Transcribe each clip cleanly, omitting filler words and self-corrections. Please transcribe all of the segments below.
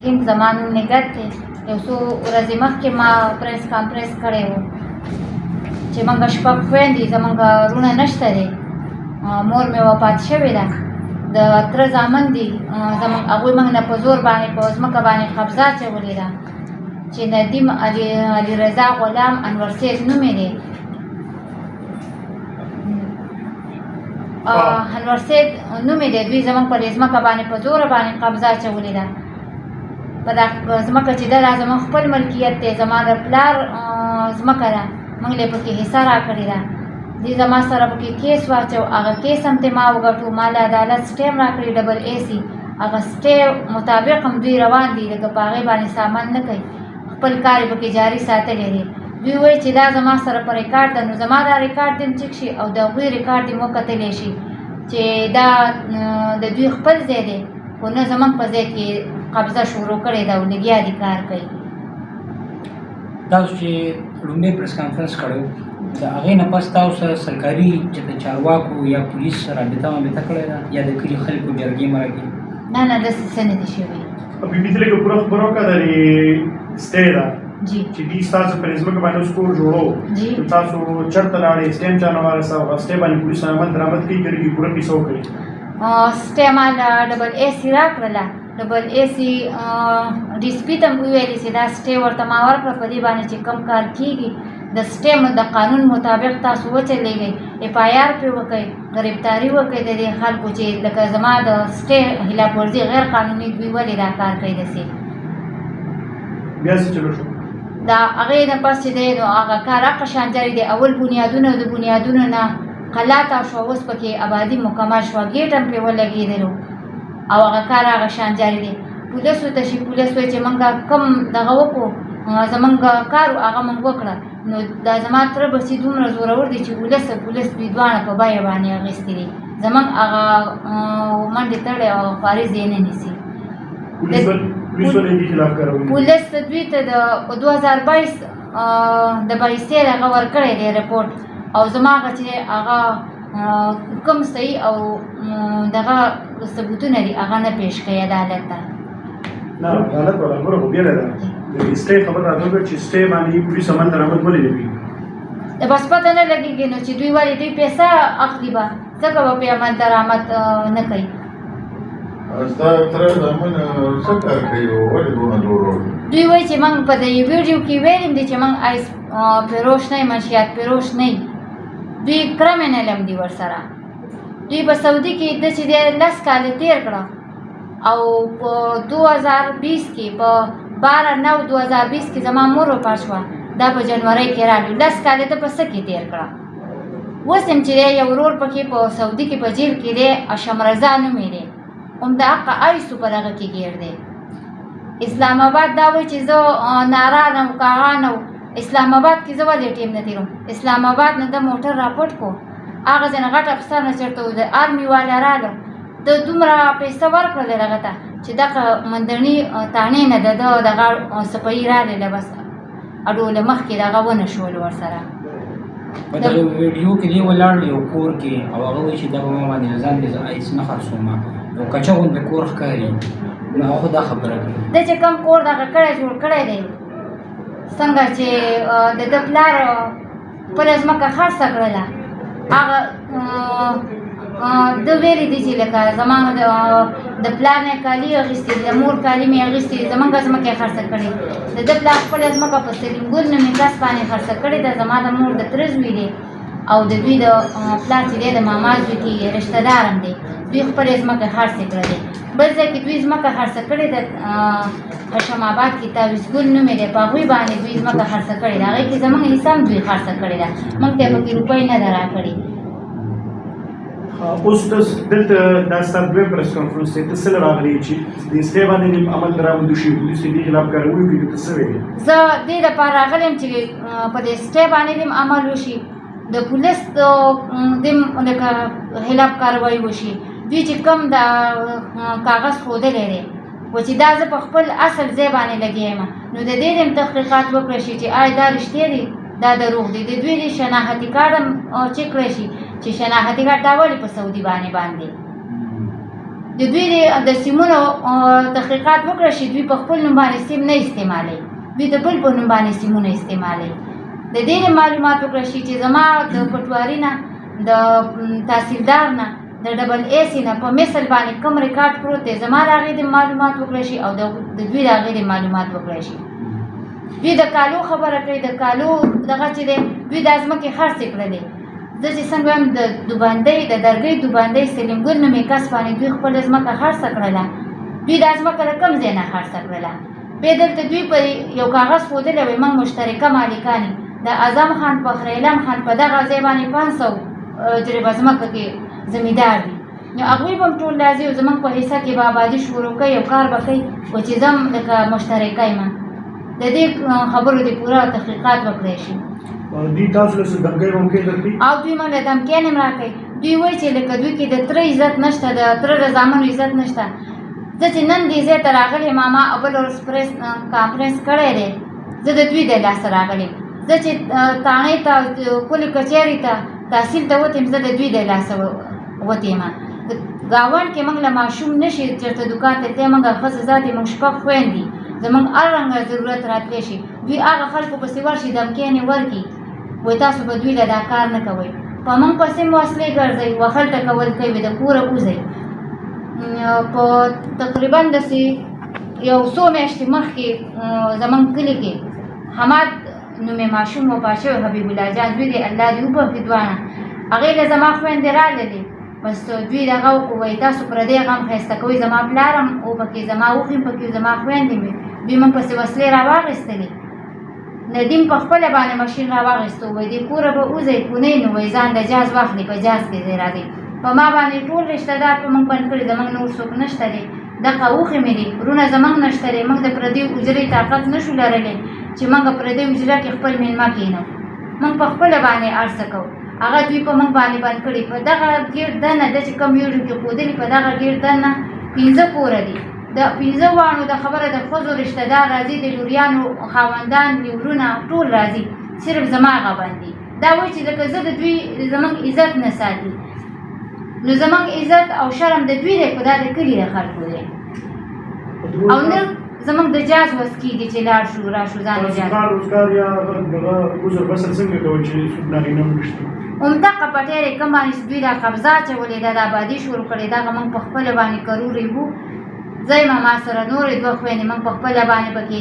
هند زما نوم نګهت دی. یو څو ورځې مخکې ما پریس کانفرنس کړی و چې موږ شپږ خویندې زموږ وروڼه نشته دی، مور مې وفات شوې ده، د تره زامن دي زموږ، هغوی موږ نه په زور باندې په ځمکه باندې قبضه اچولې ده چې ندیم علیرضا غلام انورسیز نوم یې دی. انورسید نوم یې دی. دوی زموږ په دې ځمکه باندې په زوره باندې قبضه اچولې ده. په دا ځمکه چې ده دا زموږ خپل ملکیت دی، زما د پلار ځمکه ده، موږ یې پکې حصه راکړې ده. دوی زما سره پکې کیس واچو، هغه کیس هم ترې ما وګټو، ما له عدالت سټې هم راکړې ډبل اے سي، هغه سټې مطابق هم دوی روان دي، لکه په هغې باندې سامان نه کوي، خپل کار یې پکې جاري ساتلی دی. دوی وایي چې دا زما سره په ریکارډ ده، نو زما دا ریکارډ دې هم چک شي او د هغوی ریکارډ دې هم وکتلی شي چې دا د دوی خپل ځای دی، خو نه زموږ په ځای کې قبضه شروع کړې ده او لګیا دي کار کوي. تاسو چې لومړی پریس کانفرنس کړی د هغې نه پس تاسو سره سرکاري چې د چارواکو یا پولیس رابطه کړې ده یا د کلي خلکو جرګې مرکې؟ نه نه، داسې څه نه دي شوي. بیبي ته لږه پوره خبره وکړه د سټې ده جی چې دوی ستاسو په ځمکه باندې اوس کور جوړو، تاسو چېرته لاړې؟ سټې هم چا نه وارسه، هغه سټې باندې پولیس عمل درآمد کوي که لږې پوره کیسه وکړي. سټې ما ډبل اے سی راکړله، ډبل اے سی ډي سي پي ته هم وویلې چې دا سټې ورته ما ورکړه، په دې باندې چې کوم کار کېږي د سټې د قانون مطابق تاسو وچلېږئ، اف آی آر پرې وکئ، ګرفتاري وکئ د دې خلکو چې لکه زما د سټې خلاف ورزي غیر قانوني دوی ولې دا کار کوي داسې. بیا څه چلو شو؟ دا هغې نه پس چې دی نو هغه کار هغه شان جاري دی. اول بنیادونه د بنیادونو نه قلاته شوه، اوس پکې آبادي مکمل شوه، ګیټ هم پرې ولګېدلو او هغه کار هغه شان جاري دی. پولیسو ته شي، پولیس وایي چې موږ کوم دغه وکړو، زموږ کار هغه موږ وکړه، نو دا زما تره بسي دومره زورور دی چې پولیس دوی دواړه په بیه باندې اخیستي دي، زموږ هغه منډې تړې او فارض یې نه نیسي. پولیس دوی ته د 2022 د 22 هغه ورکړی دی رپورټ، او زما هغه چې هغه کوم صحیح او دغه ثبوتونه دي هغه نه پیش کوي عدالت ته. نه عدالت والا خبره خو بېله ده، د سټې خبره راته وکړه چې سټې باندې پولیس عمل درآمد ولې نه کوي؟ بس پته نه لګېږي نو چې دوی ولې دوی پیسه اخلي به، ځکه به پرې عمل درآمد نه کوي. ستا تره زامن څه کار کوي او ولې دونه زورور دي؟ دوی وایي چې موږ په دې ویډیو کې ویلیم دي چې موږ ایس فروش نه یو، منشیات فروش نه یو، دوی کرمینل هم دي ورسره. دوی په سعودي کې داسې دی 10 کاله تېر کړه او په 2020 کې په 12/9/2020 کې زما مور وفات شوه، دا په جنورۍ کې راغلو. 10 کاله ته په څه کې تېر کړه. اوس هم چې دی یو ورور پکې په سعودي کې په جیل کې دی، اشم رضا نوم یې دی، همدا حق ایسو په دغه کې ګیر دی. اسلام آباد دا وایي چې زه نارا نه وم کاغا نه وم، اسلام آباد کې زه ولې ټیم نه تېروم؟ اسلام آباد نه د موټر راپورټ کو، هغه ځای نه غټ افسر نه چېرته و، د آرمي والا راغله، د دومره پیسه ورکړله هغه ته چې دغه مندڼي تاڼې نه د ده دغه سپهي راغله، بس اډوله مخکې دغه ونه شول ورسره. په دغه ویډیو کې دی ولاړ یو کور کې او هغه وایي چې دغه ما باندې ځان دې زه ایس نه خرڅوم، یو کچه غوندې کور ښکاري، نو هغه دا خبره کوي. ده چې کوم کور دغه کړی جوړ کړی دی، څنګه چې د ده پلار خپله ځمکه خرڅه کړله، هغه ده ویلي دي چې لکه زما د پلار نه کالي اخیستي دي، د مور کالي مې اخیستي دي، زموږ ځمکه یې خرڅه کړې، د ده پلار خپله ځمکه په سلیم ګل نومې کس باندې خرڅه کړې ده، زما د مور د تره زوی دی او د دوی د پلار چې دی د ماما زوی کې رشته دار هم دی، دوی خپلې ځمکه خرڅې کړلې. بل ځای کې دوی ځمکه خرڅه کړې ده، هشم آباد کې تاویز ګل نومې دی، په هغوی باندې دوی ځمکه خرڅه کړې ده، هغې کې زموږ حصه هم دوی خرڅه کړې ده، موږ ته یې پکې روپۍ نه ده راکړې. اوس دلته دا ستا دویم پریس کانفرنس دی، ته څه راغلی چې د سټې باندې عمل درآمد وشي، پولیس یې دې خلاف کاروي وکړي، ته څه ویلې؟ زه دې دپاره راغلی یم چې په دې سټې باندې دې عمل وشي، د پولیس دې لکه خلاف کاروایي وشي. دوی چې کوم د کاغذ ښودلی دی و چې دا زه په خپل اصل ځای باندې لګیا یم، نو د دې هم تحقیقات وکړی شي چې آیا دا رښتیا دی، دا دروغ دی. د دوی د شناختي کارت هم چک کړی شي چې شناختي کارت دا ولې په سعودي باندې د دوی د سیمونو تحقیقات وکړه چې دوی په خپل نوم باندې سیم نه استعمالوي، دوی د بل په نوم باندې سیمونه استعمالوي. د دې معلومات وکړه چې زما د پټواري نه د تحصیلدار نه د ډبل ای سي نه په مثل باندې کوم ریکارډ پروت دی، زما د هغې د معلومات وکړی شي او د دوی د هغې د معلومات وکړی شي. دوی د کالو خبره کوي، د کالو دغه چې دی دوی دا ځمکې خرڅې کړلې. زه چې څنګه وایم د دوباندۍ د درګۍ دوباندۍ سلیم ګل نومې کس باندې دوی خپله ځمکه خرڅه کړله. دوی دا ځمکه له کوم ځای نه خرڅه کړله؟ بیا دلته دوی په یو کاغذ ښودلی وی موږ مشترکه مالکان یو. د اعظم خان فخر اعلان خان په دغه ځای باندې 500 جریبه ځمکه کې زمیندار دي. نو هغوی به هم ټول راځي او زموږ په حصه کې به آبادي شروع کوي او کار به کوي، خو چې زه هم لکه مشترکه یم. د دې خبرو د پوره تحقیقات وکړی شي. دوی تاسو له څه دمکۍ ومکۍ درکوي؟ او دوی موږ له دمکیانې هم راکوي. دوی وایي چې لکه دوی کې د تره عزت نشته، د تره د زامنو عزت نشته. زه چې نن دې ځای ته راغلی یم، ما بل ورځ پریس کانفرنس کړی دی، زه د دوی د لاسه راغلی یم. زه چې تاڼۍ ته کلي کچهري ته تحصیل ته وتې یم، زه د دوی د لاسه وتې یم. ګاونډ کې موږ له ماشوم نشي چېرته دوکان ته تللی، موږ ښځې ذاتې موږ شپږ خویندې، زموږ هر رنګه ضرورت راتلی شي. دوی هغه خلکو پسې ورشي دمکیانې ورکړي، وایي تاسو به دوی له دا کار نه کوئ. په موږ پسې مو وسلې ګرځئ، وهل ټکول کوي، د کوره وځئ. په تقریبا داسې یو څو میاشتې مخکې زموږ کلي کې حماد نومې ماشوم وفات شوی، حبیب الله جان، دوی دې الله دې وبخښي دواړه. هغې له زما خویندې راللې، بس دوی دغه وکړو، وایي تاسو پردی غم ښایسته کوئ، زما پلار هم وپکې، زما اوښې هم پکې، زما خویندې مې. دوی موږ پسې وسلې راواخیستلې. ندیم په خپله باندې ماشین راواخیستو، وایي دې کوره به وځئ کونۍ، نو وایي ځان د جاز واخلي، په جاز کې ځای راځئ. په ما باندې ټول رشته دار په موږ بند کړي، زموږ نور څوک نشته دی. دغه اوښې مې دي، وروڼه زموږ نشته دی. موږ د پردۍ اجرې طاقت نه شو لرلی چې موږ پردۍ اجره کې خپل میلمه کښېنو. موږ په خپله باندې هر څه کوو. هغه دوی په موږ باندې بند کړي. په دغه ګېټ دننه ده چې کوم ویډیو کې ښودلي، په دغه ګېټ دننه 15 کوره دي. د 15 واړو د خبره د ښځو رشته دار راځي، د لوریانو خاوندان دي، وروڼه ټول راځي، صرف زما هغه باندې دا وایي چې لکه زه د دوی زموږ عزت نه ساتي. نو زموږ عزت او شرم د دوی دی، خو دا د کلي د خلکو دی. او نه زموږ د جاز وس کېږي چې لاړ شو راشو ځان جاز روزګار یا ګزر بسر څنګه کوي چې څوک نارینه هم نشته؟ همدغه پټیرې کوم باندې چې دوی دا قبضه اچولې ده، د آبادي شروع کړې، دغه موږ په خپله باندې کرورې وو. زه یم ما سره نورې 2 خویندې، موږ په خپله باندې پکې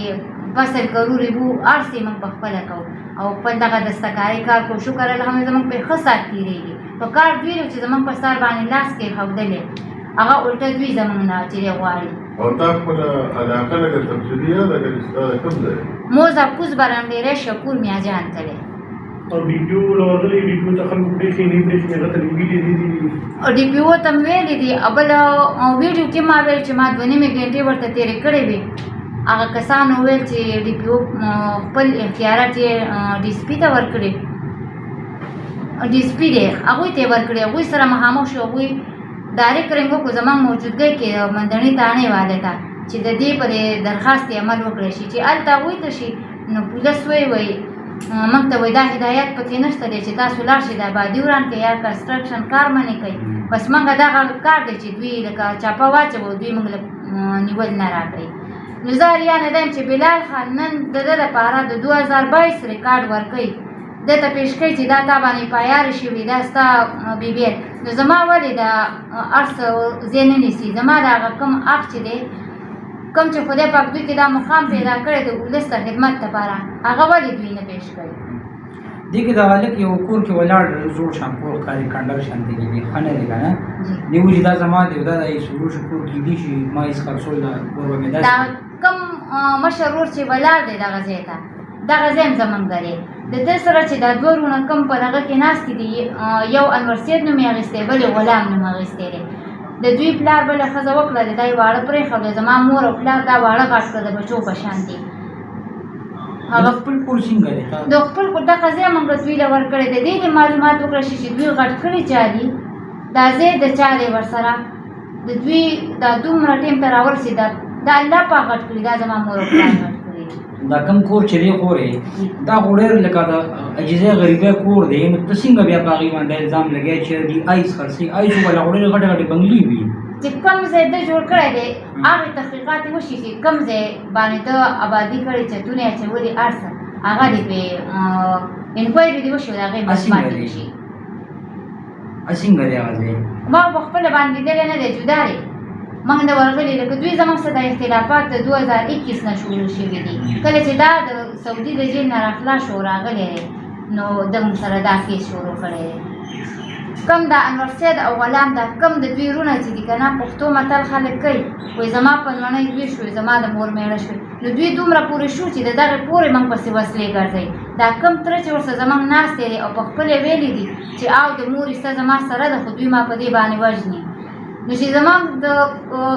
فصل کرورې وو، هر څه موږ په خپله کوو او خپل دغه دستکارۍ کار کوو. شکر الحمد زموږ پرې ښه ساعت تېرېږي. په کار دوی دی چې زموږ په سر باندې لاس کېښودلی، هغه الټه دوی زموږ نه چې دی غواړي. او تا خپله علاقه لکه تفصیلي ده لکه ستا د کوم ځای؟ موزه کوز برنډېری شکور میاجان کلی. او ډي پي او راغلی، ډي پي او ته خلکو پرېښې نه پرېښې، هغه ته ویلي دي. ډي پي او ته مې ویلي دي. بل ویډیو کې ما ویل چې ما 2.5 ګنټې ورته تېرې کړې وې. هغه کسانو ویل چې ډي پي او خپل اختیارات یې ډي سي پي ته ورکړي، ډي سي پي دی هغوی ته یې ورکړي. هغوی سره مخامخ شو، هغوی ډایرکټ رنګ وکړو زموږ موجودګۍ کې مندڼۍ تاڼۍ والې ته چې د دې پرې درخواست عمل وکړی شي چې هلته هغوی ته شي. نو پولیس وایي موږ ته وایي دا هدایت پکې نشته دی چې تاسو لاړ شئ د آبادي وران کړئ یا کنسټرکشن کار منې کوئ. بس موږ دغه کار دی چې دوی لکه چاپه واچوو، دوی موږ له نیول نه راکوي. نو زه حیرانه ده یم چې بلال خان نن د ده دپاره د 2022 ریکارډ ورکوي، ده ته پیش کوي چې دا تا باندې پایارې شوي، دا ستا بیبی. نو زما ولې دا هر څه ځای نه نیسي؟ زما د هغه کوم حق چې دی، کوم چې خدای پاک دوی کې دا مقام پیدا کړی د ولس د خدمت لپاره، هغه ولې دوی نه پیش کوي؟ دې کې دا هلک یو کور کې ولاړ زوړ شان کور ښکاري، کنډر شانتې کېږي، ښه نه دی که نه؟ دی وایي دا زما دی، دا د سروش کور کېدی شي، ما هېڅ خرڅول دا کور به مې دا کوم مشر ورور چې ولاړ دی دغه ځای ته، دغه ځای هم زموږ دی. د ده سره چې دا 2 وروڼه کوم په دغه کې ناستې دي، یو انور سید نوم یې اخیستی، بل یې غلام نوم اخیستی دی. د دوی پلار بله ښځه وکړله، دا یې واړه پرېښوده. زما مور او پلار دا واړه غټ کړه د بچو په شان دي. هغه خپل کور څنګه دی؟ د خپل کور دغه ځای موږ دوی له ورکړی دی. دې معلومات وکړه شي چې دوی غټ کړي چا دي، دا ځای د چا دی ورسره، د دوی دا دومره ټیم ته راورسېده، دا الله پاک غټ کړي، دا زما مور او پلار غټ کړي. دا کوم کور چې دی خور یې دا خو ډېر لکه د عجیزه غریبه کور دی، نو ته څنګه بیا په هغې باندې الزام لګوې چې دوی آیس خرڅوي؟ آیس خو به لا خو ډېرې غټې غټې بنګلې وي. چې کوم ځای د جوړ کړی دی هغې تحقیقات یې وشي چې کوم ځای باندې د آبادي کړی چتونه یې اچولي هر څه هغه دې پرې انکوایري دې وشي او د هغې معلومات دې وشي. څنګه دی هغه ځای؟ ما په خپله باندې لیدلی نه دی، جدا دی. موږ نه ورغلي لکه دوی زموږ سره د اختلافات د 2021 نه شروع شوي دي. کله چې دا د سعودي د جیل نه راخلاص شو راغلی دی نو د موږ سره دا کیس شروع کړی دی. کم د انور سید او غلام دا کم د دوی رونه چې دي که نه پښتو متل خلک کوي وایي زما په لوڼۍ دوی شوې زما د مور میړه شوې، نو دوی دومره پورې شو چې د دغې پورې موږ پسې وسلې ګرځوي. دا کم تره چې ورسره زموږ ناستې دی او په خپل یې ویلي دي چې او د مور حصه زما سره ده خو دوی ما په دې باندې وژني. نو چې زما د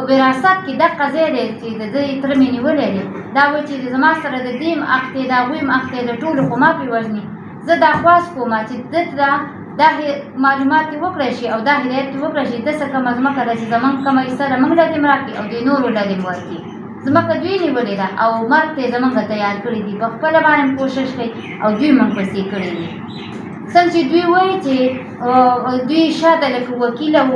وراثت کې دغه ځای دی چې د دې تره مې نیولی دی دا وایي چې زما سره د دې هم حق دی د هغوی هم حق دی د ټولو خو ما پرې وژني. زه دا خواست کوم چې ده ته دا معلومات یې وکړی شي او دا هدایت یې وکړی شي داسې کومه ځمکه ده چې زموږ کومه حصه ده موږ له دې راکړي او د نورو له دې ورکړي. ځمکه دوی نیولې ده او مرګ ته یې زموږ تیار کړي دي، په خپله باندې کوشش کوي او دوی موږ پسې کړي دي. څنګه چې دوی وایي چې دوی شاته لکه وکیل او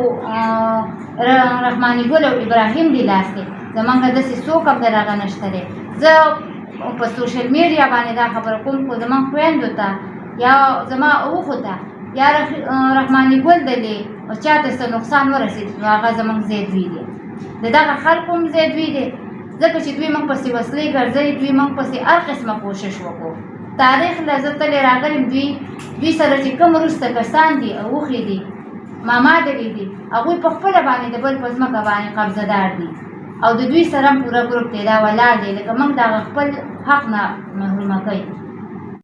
رحماني ګل او ابراهیم دي لاس دی، زموږ داسې څوک هم د هغه نشته دی. زه په سوشل میډیا باندې دا خبره کوم خو زموږ خویندو ته یا زما اوښو ته یا رحماني ګل دلې او چاته څه نقصان ورسېد نو هغه زموږ ځای دوی دی، د دغه خلکو هم ځای دوی دی، ځکه چې دوی موږ پسې وسلې ګرځوي، دوی موږ پسې هر قسمه کوشش وکړو. تاریخ له زه تلې راغلم دوی سره چې کوم وروسته کسان دي او اوښې دي ماما دلې دي هغوی په خپله باندې د بل په ځمکه باندې قبضهدار دي او د دوی سره هم پوره ګروپ دی دا ولاړ دی لکه موږ د هغه خپل حق نه محرومه کوي.